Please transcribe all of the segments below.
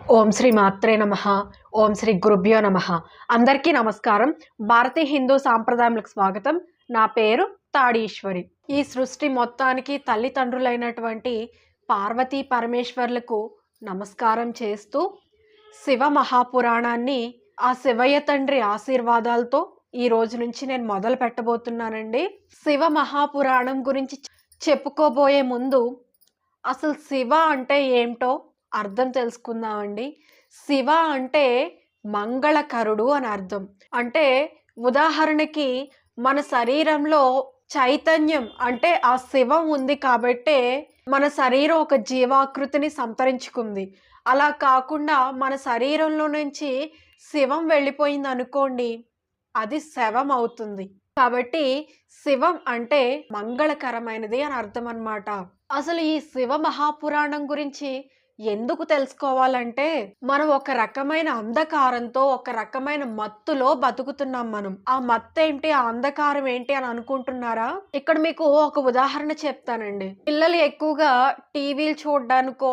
ఓం శ్రీ మాత్రే నమః. ఓం శ్రీ గురుభ్యో నమః. అందరికీ నమస్కారం. భారతీయ హిందూ సాంప్రదాయాలకు స్వాగతం. నా పేరు తాడీశ్వరి. ఈ సృష్టి మొత్తానికి తల్లిదండ్రులైనటువంటి పార్వతీ పరమేశ్వర్లకు నమస్కారం చేస్తూ శివ మహాపురాణాన్ని ఆ శివయ్య తండ్రి ఆశీర్వాదాలతో ఈ రోజు నుంచి నేను మొదలు పెట్టబోతున్నానండి. శివ మహాపురాణం గురించి చెప్పుకోబోయే ముందు అసలు శివ అంటే ఏమిటో అర్థం తెలుసుకుందామండి. శివ అంటే మంగళకరుడు అని అర్థం. అంటే ఉదాహరణకి మన శరీరంలో చైతన్యం అంటే ఆ శివం ఉంది కాబట్టే మన శరీరం ఒక జీవాకృతిని సంతరించుకుంది. అలా కాకుండా మన శరీరంలో నుంచి శివం వెళ్ళిపోయింది అనుకోండి, అది శవం అవుతుంది. కాబట్టి శివం అంటే మంగళకరమైనది అని అర్థం అన్నమాట. అసలు ఈ శివ మహాపురాణం గురించి ఎందుకు తెలుసుకోవాలంటే, మనం ఒక రకమైన అంధకారంతో, ఒక రకమైన మత్తులో బతుకుతున్నాం మనం. ఆ మత్తేంటి, ఆ అంధకారం ఏంటి అని అనుకుంటున్నారా? ఇక్కడ మీకు ఒక ఉదాహరణ చెప్తానండి. పిల్లలు ఎక్కువగా టీవీలు చూడడానికో,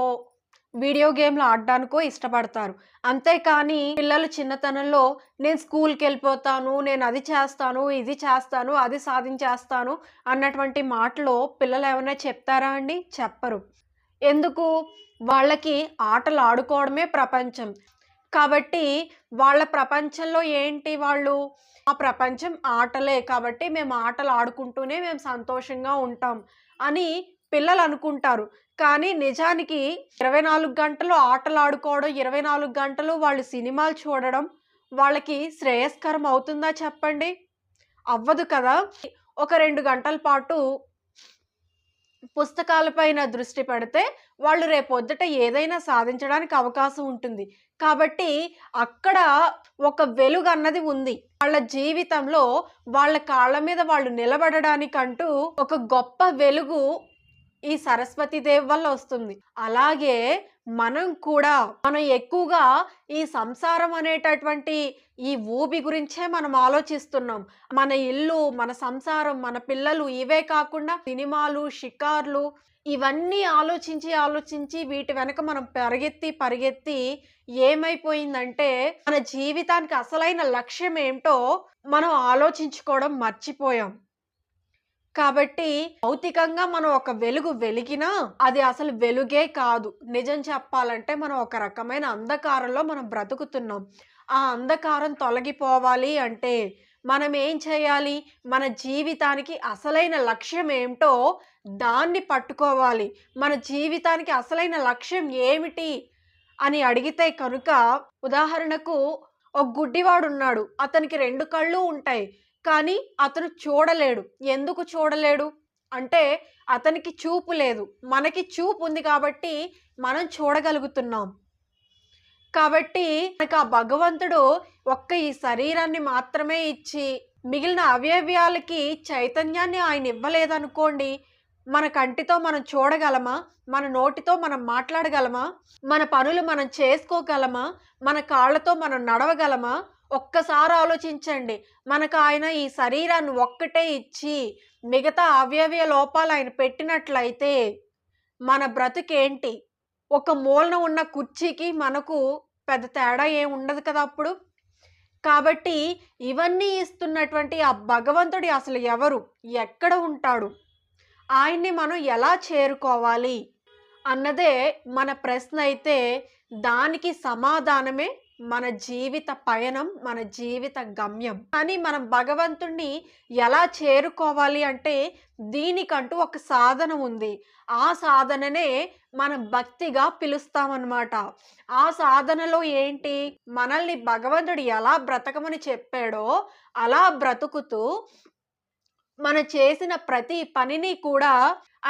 వీడియో గేమ్లు ఆడడానికో ఇష్టపడతారు. అంతేకాని పిల్లలు చిన్నతనంలో నేను స్కూల్కి వెళ్ళిపోతాను, నేను అది చేస్తాను, ఇది చేస్తాను, అది సాధించేస్తాను అన్నటువంటి మాటలు పిల్లలు ఏమైనా చెప్తారా అండి? చెప్పరు. ఎందుకు? వాళ్ళకి ఆటలు ఆడుకోవడమే ప్రపంచం. కాబట్టి వాళ్ళ ప్రపంచంలో ఏంటి వాళ్ళు? ఆ ప్రపంచం ఆటలే కాబట్టి మేము ఆటలు ఆడుకుంటూనే మేము సంతోషంగా ఉంటాం అని పిల్లలు అనుకుంటారు. కానీ నిజానికి 24 గంటలు ఆటలు ఆడుకోవడం, 24 గంటలు వాళ్ళు సినిమాలు చూడడం వాళ్ళకి శ్రేయస్కరం అవుతుందా చెప్పండి? అవ్వదు కదా! ఒక 2 గంటల పాటు పుస్తకాలపైన దృష్టి పెడితే వాళ్ళు రేపొద్దుట ఏదైనా సాధించడానికి అవకాశం ఉంటుంది. కాబట్టి అక్కడ ఒక వెలుగన్నది ఉంది. వాళ్ళ జీవితంలో వాళ్ళ కాళ్ళ మీద వాళ్ళు నిలబడడానికంటూ ఒక గొప్ప వెలుగు ఈ సరస్వతీదేవి వల్ల వస్తుంది. అలాగే మనం ఎక్కువగా ఈ సంసారం అనేటటువంటి ఈ ఊబి గురించే మనం ఆలోచిస్తున్నాం. మన ఇల్లు, మన సంసారం, మన పిల్లలు ఇవే కాకుండా సినిమాలు, షికార్లు ఇవన్నీ ఆలోచించి వీటి వెనక మనం పరిగెత్తి ఏమైపోయిందంటే మన జీవితానికి అసలైన లక్ష్యం ఏంటో మనం ఆలోచించుకోవడం మర్చిపోయాం. కాబట్టి భౌతికంగా మనం ఒక వెలుగు వెలిగినా అది అసలు వెలుగే కాదు. నిజం చెప్పాలంటే మనం ఒక రకమైన అంధకారంలో మనం బ్రతుకుతున్నాం. ఆ అంధకారం తొలగిపోవాలి అంటే మనం ఏం చేయాలి? మన జీవితానికి అసలైన లక్ష్యం ఏమిటో దాన్ని పట్టుకోవాలి. మన జీవితానికి అసలైన లక్ష్యం ఏమిటి అని అడిగితే కనుక, ఉదాహరణకు ఒక గుడ్డివాడున్నాడు. అతనికి 2 కళ్ళు ఉంటాయి. కానీ అతను చూడలేడు. ఎందుకు చూడలేడు? అంటే అతనికి చూపు లేదు. మనకి చూపు ఉంది కాబట్టి మనం చూడగలుగుతున్నాం. కాబట్టి మనకు ఆ భగవంతుడు ఒక్క ఈ శరీరాన్ని మాత్రమే ఇచ్చి మిగిలిన అవయవాలకి చైతన్యాన్ని ఆయన ఇవ్వలేదనుకోండి, మన కంటితో మనం చూడగలమా? మన నోటితో మనం మాట్లాడగలమా? మన పనులు మనం చేసుకోగలమా? మన కాళ్ళతో మనం నడవగలమా? ఒక్కసారి ఆలోచించండి. మనకు ఆయన ఈ శరీరాన్ని ఒక్కటే ఇచ్చి మిగతా అవయవ లోపాలు ఆయన పెట్టినట్లయితే మన బ్రతుకేంటి? ఒక మూలన ఉన్న కుర్చీకి మనకు పెద్ద తేడా ఏమి ఉండదు కదా అప్పుడు. కాబట్టి ఇవన్నీ ఇస్తున్నటువంటి ఆ భగవంతుడు అసలు ఎవరు? ఎక్కడ ఉంటాడు? ఆయన్ని మనం ఎలా చేరుకోవాలి? అన్నదే మన ప్రశ్న అయితే దానికి సమాధానమే మన జీవిత పయనం, మన జీవిత గమ్యం. కానీ మనం భగవంతుణ్ణి ఎలా చేరుకోవాలి అంటే దీనికంటూ ఒక సాధన ఉంది. ఆ సాధననే మనం భక్తిగా పిలుస్తామన్నమాట. ఆ సాధనలో ఏంటి? మనల్ని భగవంతుడు ఎలా బ్రతకమని చెప్పాడో అలా బ్రతుకుతూ మనం చేసిన ప్రతి పనిని కూడా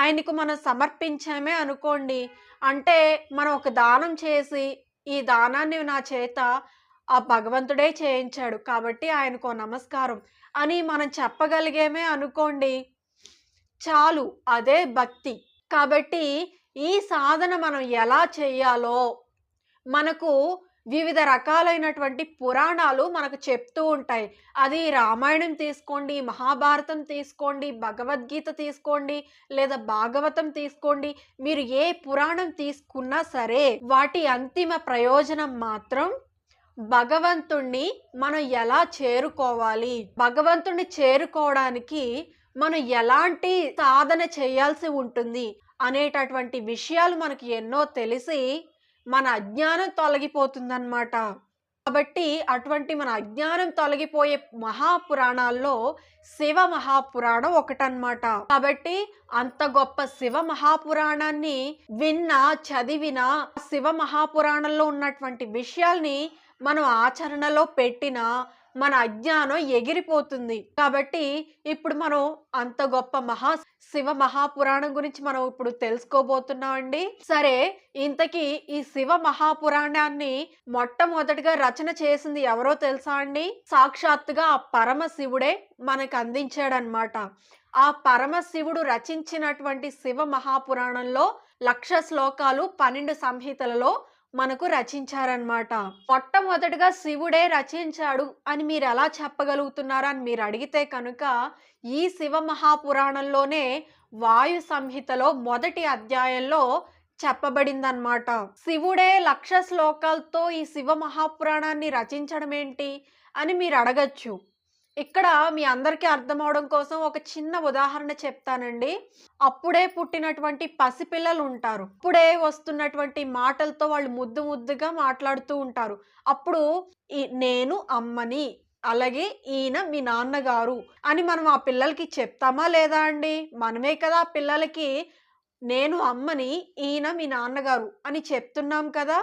ఆయనకు మనం సమర్పించామే అనుకోండి. అంటే మనం ఒక దానం చేసి, ఈ దానాన్ని నా చేత ఆ భగవంతుడే చేయించాడు కాబట్టి ఆయనకో నమస్కారం అని మనం చెప్పగలిగామే అనుకోండి, చాలు అదే భక్తి. కాబట్టి ఈ సాధన మనం ఎలా చేయాలో మనకు వివిధ రకాలైనటువంటి పురాణాలు మనకు చెప్తూ ఉంటాయి. అది రామాయణం తీసుకోండి, మహాభారతం తీసుకోండి, భగవద్గీత తీసుకోండి, లేదా భాగవతం తీసుకోండి. మీరు ఏ పురాణం తీసుకున్నా సరే వాటి అంతిమ ప్రయోజనం మాత్రం భగవంతుణ్ణి మనం ఎలా చేరుకోవాలి, భగవంతుణ్ణి చేరుకోవడానికి మనం ఎలాంటి సాధన చేయాల్సి ఉంటుంది అనేటటువంటి విషయాలు మనకి ఎన్నో తెలిసి మన అజ్ఞానం తొలగిపోతుందన్నమాట. కాబట్టి అటువంటి మన అజ్ఞానం తొలగిపోయే మహాపురాణాల్లో శివ మహాపురాణం ఒకటన్నమాట. కాబట్టి అంత గొప్ప శివ మహాపురాణాన్ని విన్నా చదివినా శివ మహాపురాణంలో ఉన్నటువంటి విషయాల్ని మనం ఆచరణలో పెట్టినా మన అజ్ఞానం ఎగిరిపోతుంది. కాబట్టి ఇప్పుడు మనం అంత గొప్ప శివ మహాపురాణం గురించి మనం ఇప్పుడు తెలుసుకోబోతున్నామండి. సరే, ఇంతకీ ఈ శివ మహాపురాణాన్ని మొట్టమొదటిగా రచన చేసింది ఎవరో తెలుసా అండి? సాక్షాత్తుగా ఆ పరమశివుడే మనకు అందించాడనమాట. ఆ పరమశివుడు రచించినటువంటి శివ మహాపురాణంలో 1,00,000 శ్లోకాలు 12 సంహితలలో మనకు రచించారనమాట. మొట్టమొదటిగా శివుడే రచించాడు అని మీరు ఎలా చెప్పగలుగుతున్నారని మీరు అడిగితే కనుక ఈ శివ మహాపురాణంలోనే వాయు సంహితలో మొదటి అధ్యాయంలో చెప్పబడిందన్నమాట. శివుడే 1,00,000 శ్లోకాలతో ఈ శివ మహాపురాణాన్ని రచించడం ఏంటి అని మీరు అడగచ్చు. ఇక్కడ మీ అందరికీ అర్థం అవడం కోసం ఒక చిన్న ఉదాహరణ చెప్తానండి. అప్పుడే పుట్టినటువంటి పసిపిల్లలు ఉంటారు. అప్పుడే వస్తున్నటువంటి మాటలతో వాళ్ళు ముద్దు ముద్దుగా మాట్లాడుతూ ఉంటారు. అప్పుడు నేను అమ్మని, అలాగే ఈయన మీ నాన్నగారు అని మనం ఆ పిల్లలకి చెప్తామా లేదా అండి? మనమే కదా ఆ పిల్లలకి నేను అమ్మని, ఈయన మీ నాన్నగారు అని చెప్తున్నాం కదా.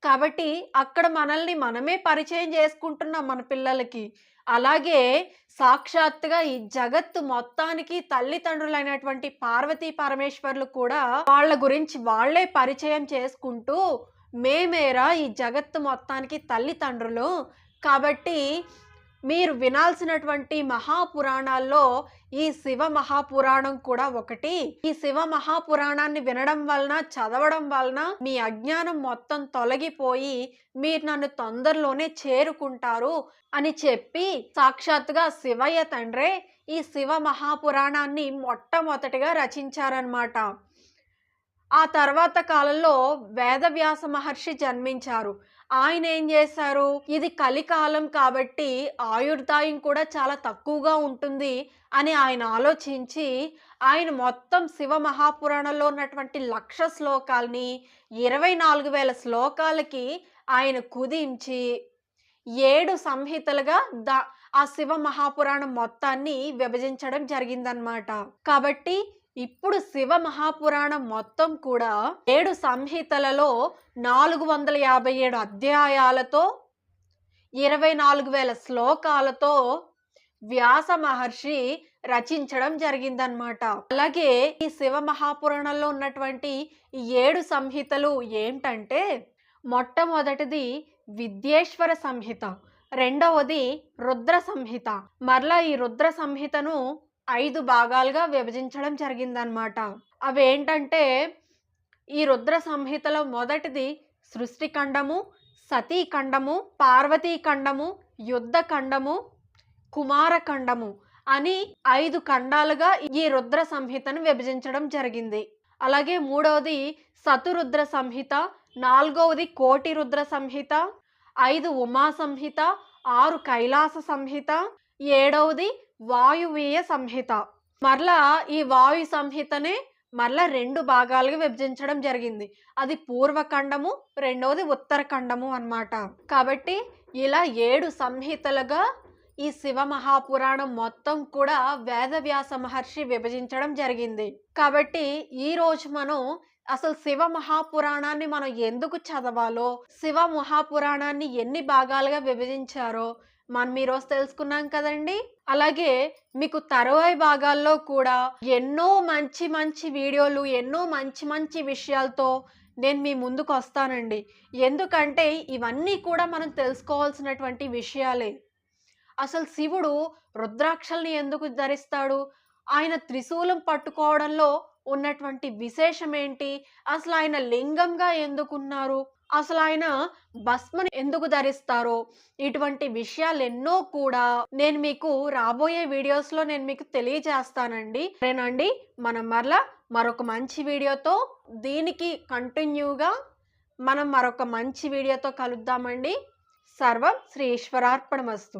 కాబట్టి అక్కడ మనల్ని మనమే పరిచయం చేసుకుంటున్నాం మన పిల్లలకి. అలాగే సాక్షాత్తుగా ఈ జగత్తు మొత్తానికి తల్లిదండ్రులైనటువంటి పార్వతీ పరమేశ్వర్లు కూడా వాళ్ళ గురించి వాళ్ళే పరిచయం చేసుకుంటూ మేమేరా ఈ జగత్తు మొత్తానికి తల్లిదండ్రులు, కాబట్టి మీరు వినాల్సినటువంటి మహాపురాణాల్లో ఈ శివ మహాపురాణం కూడా ఒకటి. ఈ శివ మహాపురాణాన్ని వినడం వలన, చదవడం వలన మీ అజ్ఞానం మొత్తం తొలగిపోయి మీరు నన్ను తొందరలోనే చేరుకుంటారు అని చెప్పి సాక్షాత్తుగా శివయ్య తండ్రే ఈ శివ మహాపురాణాన్ని మొట్టమొదటిగా రచించారన్నమాట. ఆ తర్వాత కాలంలో వేదవ్యాస మహర్షి జన్మించారు. ఆయన ఏం చేశారు, ఇది కలికాలం కాబట్టి ఆయుర్దాయం కూడా చాలా తక్కువగా ఉంటుంది అని ఆయన ఆలోచించి ఆయన మొత్తం శివ మహాపురాణంలో ఉన్నటువంటి 1,00,000 శ్లోకాల్ని 24,000 శ్లోకాలకి ఆయన కుదించి 7 సంహితలుగా ఆ శివ మహాపురాణం మొత్తాన్ని విభజించడం జరిగిందనమాట. కాబట్టి ఇప్పుడు శివ మహాపురాణం మొత్తం కూడా 7 సంహితలలో 457 అధ్యాయాలతో 24,000 శ్లోకాలతో వ్యాస మహర్షి రచించడం జరిగిందనమాట. అలాగే ఈ శివ మహాపురాణంలో ఉన్నటువంటి ఈ 7 సంహితలు ఏంటంటే, మొట్టమొదటిది విద్యేశ్వర సంహిత, రెండవది రుద్ర సంహిత. మరలా ఈ రుద్ర సంహితను 5 భాగాలుగా విభజించడం జరిగిందనమాట. అవేంటంటే, ఈ రుద్ర సంహితలో మొదటిది సృష్టిఖండము, సతీఖండము, పార్వతీఖండము, యుద్ధఖండము, కుమారఖండము అని 5 ఖండాలుగా ఈ రుద్ర సంహితను విభజించడం జరిగింది. అలాగే మూడవది శతరుద్ర సంహిత, నాలుగవది కోటి రుద్ర సంహిత, 5 ఉమా సంహిత, 6 కైలాస సంహిత, 7వది వాయువీయ సంహిత. మరలా ఈ వాయు సంహితనే మరలా 2 భాగాలుగా విభజించడం జరిగింది. అది పూర్వఖండము, రెండవది ఉత్తరఖండము అన్నమాట. కాబట్టి ఇలా 7 సంహితలుగా ఈ శివ మహాపురాణం మొత్తం కూడా వేదవ్యాస మహర్షి విభజించడం జరిగింది. కాబట్టి ఈ రోజు మనం అసలు శివ మహాపురాణాన్ని మనం ఎందుకు చదవాలో, శివ మహాపురాణాన్ని ఎన్ని భాగాలుగా విభజించారో మనం ఈరోజు తెలుసుకున్నాం కదండి. అలాగే మీకు తరువాయి భాగాల్లో కూడా ఎన్నో మంచి మంచి వీడియోలు, ఎన్నో మంచి మంచి విషయాలతో నేను మీ ముందుకు వస్తానండి. ఎందుకంటే ఇవన్నీ కూడా మనం తెలుసుకోవాల్సినటువంటి విషయాలే. అసలు శివుడు రుద్రాక్షల్ని ఎందుకు ధరిస్తాడు, ఆయన త్రిశూలం పట్టుకోవడంలో ఉన్నటువంటి విశేషం ఏంటి, అసలు ఆయన లింగంగా ఎందుకున్నారు, అసలు ఆయన భస్మని ఎందుకు ధరిస్తారో ఇటువంటి విషయాలెన్నో కూడా నేను మీకు రాబోయే వీడియోస్‌లో నేను మీకు తెలియజేస్తానండి. సరేనండి. మనం మరొక మంచి వీడియోతో దీనికి కంటిన్యూగా మనం మరొక మంచి వీడియోతో కలుద్దామండి. సర్వం శ్రీ ఈశ్వరార్పణమస్తు.